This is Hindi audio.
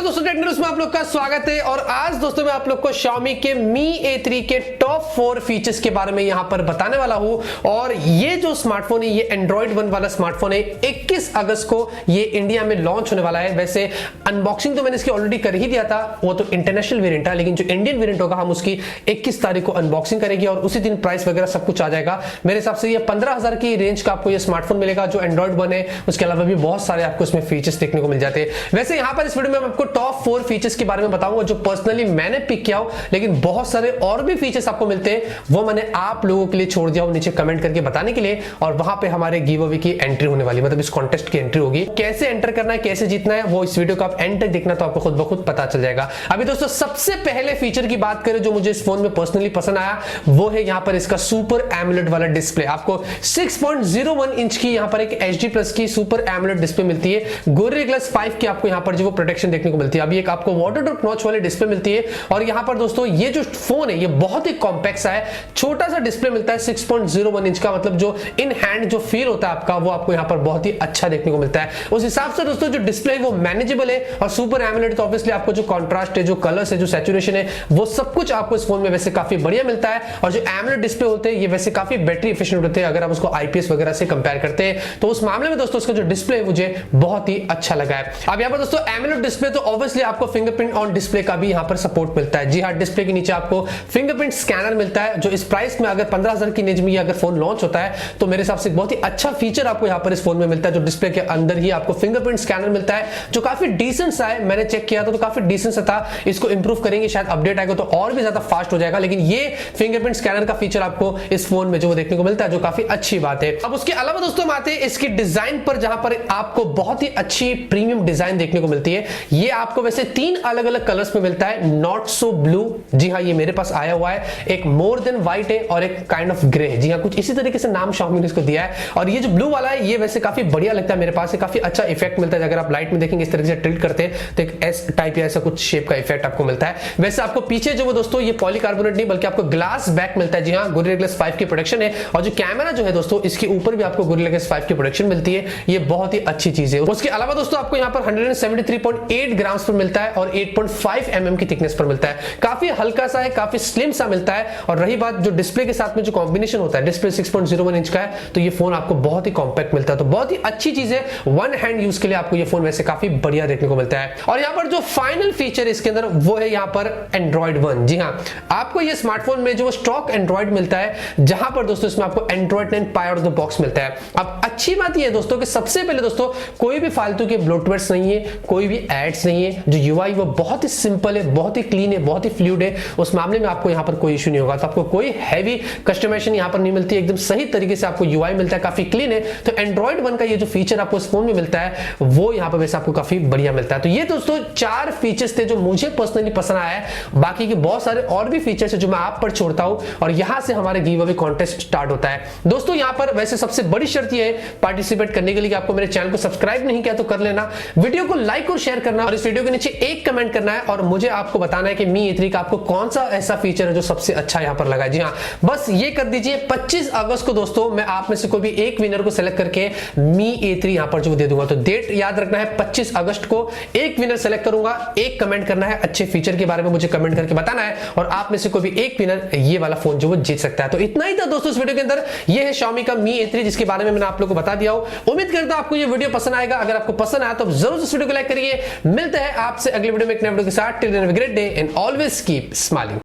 दोस्तों, टेक्नोरेविव्यू में आप लोग का स्वागत है। और आज दोस्तों मैं आप लोग को Xiaomi के Mi A3 के टॉप 4 फीचर्स के बारे में यहां पर बताने वाला हूं। और ये जो स्मार्टफोन है, ये एंड्रॉइड 1 वाला स्मार्टफोन है। 21 अगस्त को ये इंडिया में लॉन्च होने वाला है। वैसे अनबॉक्सिंग तो मैंने इसकी ऑलरेडी कर ही दिया था, वो तो इंटरनेशनल वेरिएंट था, लेकिन जो इंडियन वेरिएंट होगा हम उसकी 21 तारीख को अनबॉक्सिंग करेंगे और उसी दिन प्राइस वगैरह सब कुछ आ जाएगा। मेरे हिसाब से ये 15,000 की रेंज का आपको ये स्मार्टफोन मिलेगा जो एंड्रॉइड 1 है। उसके अलावा भी बहुत सारे आपको इसमें फीचर्स देखने को मिल जाते हैं। वैसे यहां पर इस वीडियो में मैं आपको टॉप 4 फीचर्स के बारे में बताऊंगा जो पर्सनली मैंने पिक किया हो, लेकिन बहुत सारे और भी फीचर्स आपको मिलते हैं, वो मैंने आप लोगों के लिए छोड़ दिया हूं नीचे कमेंट करके बताने के लिए। और वहां पे हमारे गिव अवे की एंट्री होने वाली, मतलब इस कॉन्टेस्ट की एंट्री होगी। कैसे एंटर करना है, कैसे जीतना है, वो इस वीडियो को आप एंड तक देखना तो आपको खुद ब खुद पता चल जाएगा। अभी दोस्तों सबसे पहले फीचर की बात करें जो मुझे इस फोन में पर्सनली पसंद आया, वो है यहां पर इसका सुपर एमोलेड वाला डिस्प्ले। आपको 6.01 इंच की यहां पर एक HD प्लस की सुपर एमोलेड डिस्प्ले मिलती है। गोरिल्ला ग्लास 5 की आपको यहां पर जो प्रोटेक्शन देखने को मिलती है। अभी एक आपको वाटरप्रूफ नॉच वाली डिस्प्ले मिलती है। और यहां पर दोस्तों ये जो फोन है ये बहुत ही कॉम्पैक्ट सा है, छोटा सा डिस्प्ले मिलता है 6.01 इंच का, मतलब जो इन हैंड जो फील होता है आपका वो आपको यहां पर बहुत ही अच्छा देखने को मिलता है। उस हिसाब से दोस्तों जो डिस्प्ले है वो मैनेजेबल है। और सुपर एमोलेड तो ऑब्वियसली आपको जो कॉन्ट्रास्ट है, जो कलर्स है, जो सैचुरेशन है, वो सब कुछ आपको इस फोन में वैसे काफी बढ़िया मिलता है। और जो एमोलेड डिस्प्ले होते हैं ये वैसे काफी बैटरी एफिशिएंट होते हैं अगर आप उसको IPS वगैरह से कंपेयर करते हैं, तो उस मामले में दोस्तों इसका जो डिस्प्ले है मुझे बहुत ही अच्छा लगा है। अब यहां पर दोस्तों एमोलेड डिस्प्ले तो ऑब्वियसली आपको फिंगरप्रिंट ऑन डिस्प्ले का भी यहां पर सपोर्ट मिलता है। जी हां, डिस्प्ले के नीचे आपको फिंगरप्रिंट स्कैनर मिलता है, जो इस प्राइस में अगर 15,000 की रेंज में अगर फोन लॉन्च होता है तो मेरे हिसाब से बहुत ही अच्छा फीचर आपको यहां पर इस फोन में मिलता है। जो डिस्प्ले के अंदर ही आपको फिंगरप्रिंट स्कैनर मिलता है, जो काफी डिसेंट सा है। मैंने चेक किया था तो काफी डिसेंट सा था। इसको इंप्रूव करेंगे, शायद अपडेट आएगा तो और भी ज्यादा फास्ट हो जाएगा, लेकिन ये फिंगरप्रिंट स्कैनर का फीचर आपको इस फोन में जो देखने को मिलता है, जो काफी अच्छी बात है। अब उसके अलावा दोस्तों हम आते हैं इसकी डिजाइन पर, जहां पर आपको बहुत ही अच्छी प्रीमियम डिजाइन देखने को मिलती है। ये आपको वैसे 3 अलग अलग कलर्स में मिलता है। नॉट सो ब्लू, जी हाँ ये मेरे पास आया हुआ है, एक मोर देन व्हाइट है और एक काइंड ऑफ ग्रे है। जी हाँ, कुछ इसी तरीके से नाम Xiaomi ने इसको दिया है। और ये जो ब्लू वाला है ये वैसे काफी बढ़िया लगता है मेरे पास, काफी अच्छा इफेक्ट मिलता है। अगर आप लाइट में देखेंगे इस तरीके से टिल्ट करते हैं तो एक एस टाइप या ऐसा कुछ शेप का इफेक्ट आपको मिलता है। वैसे आपको पीछे जो वो दोस्तों ये पॉलीकार्बोनेट नहीं बल्कि आपको ग्लास बैक मिलता है। जी हाँ, गोरिल्ला ग्लास 5 की प्रोटेक्शन है। और जो कैमरा जो है दोस्तों इसके ऊपर भी आपको गोरिल्ला ग्लास 5 की प्रोटेक्शन मिलती है। ये बहुत ही अच्छी चीज है। उसके अलावा दोस्तों आपको यहाँ पर 173.8 ग्राम्स पर मिलता है और 8.5 mm की थिकनेस पर मिलता है। काफी हल्का सा है, काफी स्लिम सा मिलता है। और रही बात जो डिस्प्ले के साथ में जो कॉम्बिनेशन होता है, डिस्प्ले 6.01 इंच का है तो ये फोन आपको बहुत ही कॉम्पैक्ट मिलता है, तो बहुत ही अच्छी चीज है। वन हैंड यूज के लिए आपको ये फोन वैसे काफी बढ़िया देखने को मिलता है। और यहाँ पर जो फाइनल फीचर है इसके अंदर वो है यहाँ पर एंड्रॉइड 1। जी हाँ, आपको ये स्मार्टफोन में जो स्टॉक एंड्रॉइड मिलता है, जहां पर दोस्तों इसमें आपको Android 9 pi out of the box मिलता है। अब अच्छी बात ये है दोस्तों कि सबसे पहले दोस्तों कोई भी फालतू के ब्लोटवेयर्स नहीं है, कोई भी एड्स नहीं है। जो UI वो बहुत ही सिंपल है, बहुत ही क्लीन है, बहुत ही फ्लूइड है। उस मामले में आपको यहाँ पर कोई इशू नहीं होगा। तो आपको कोई हैवी कस्टमाइजेशन यहाँ पर नहीं मिलती है, एकदम सही तरीके से आपको UI मिलता है, काफी क्लीन है। तो एंड्रॉइड 1 का ये जो फीचर आपको इस फोन में मिलता है वो यहाँ पर वैसे आपको काफी बढ़िया मिलता है। तो ये दोस्तों 4 फीचर्स थे जो मुझे पर्सनली पसंद आया है। बाकी के बहुत सारे और भी फीचर्स है जो मैं आप पर छोड़ता हूं और यहां से हमारे गिव अवे कॉन्टेस्ट स्टार्ट होता है। दोस्तों यहां पर वैसे सबसे बड़ी शर्त यह है पार्टिसिपेट करने के लिए कि आपको मेरे चैनल को सब्सक्राइब नहीं किया तो कर लेना, वीडियो को लाइक और शेयर करना और इस वीडियो के नीचे एक कमेंट करना है और मुझे आपको बताना है कि Mi A3 का आपको कौन सा ऐसा फीचर है जो सबसे अच्छा यहां पर लगा है। जी हां, बस ये कर दीजिए। 25 अगस्त को दोस्तों मैं आप में से कोई भी एक विनर को सेलेक्ट करके Mi A3 यहां पर जो दे दूंगा। तो डेट याद रखना है, 25 अगस्त को एक विनर सेलेक्ट करूंगा। एक कमेंट करना है, अच्छे फीचर के बारे में मुझे कमेंट करके बताना है और आप में से कोई भी एक विनर ये वाला फोन जो वो जीत सकता है। तो इतना ही था दोस्तों इस वीडियो के अंदर। ये है Xiaomi का Mi A3 जिसके बारे में मैंने आप लोगों को बता दिया हूं। उम्मीद करता हूं आपको ये वीडियो पसंद आएगा। अगर आपको पसंद आया तो जरूर इस वीडियो को लाइक करिए। मिलते हैं आपसे अगले वीडियो में एक नए वीडियो के साथ। Till then have a great day and always keep smiling.